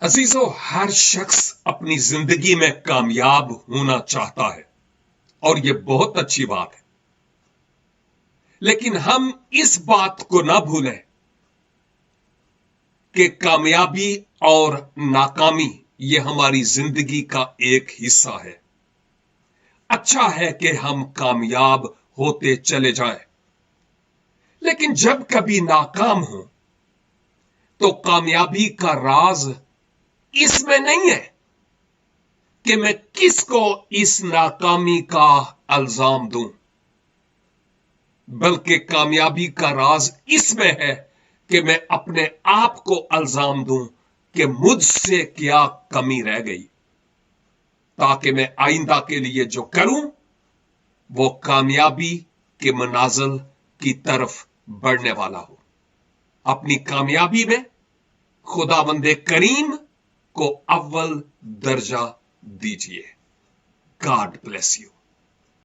अजीजों, हर शख्स अपनी जिंदगी में कामयाब होना चाहता है और यह बहुत अच्छी बात है, लेकिन हम इस बात को ना भूलें कि कामयाबी और नाकामी यह हमारी जिंदगी का एक हिस्सा है। अच्छा है कि हम कामयाब होते चले जाएं, लेकिन जब कभी नाकाम हो तो कामयाबी का राज इसमें नहीं है कि मैं किसको इस नाकामी का इल्जाम दूं, बल्कि कामयाबी का राज इसमें है कि मैं अपने आप को इल्जाम दूं कि मुझसे क्या कमी रह गई, ताकि मैं आइंदा के लिए जो करूं वो कामयाबी के मनाजिल की तरफ बढ़ने वाला हो। अपनी कामयाबी में खुदावंदे करीम को अव्वल दर्जा दीजिए। God bless you.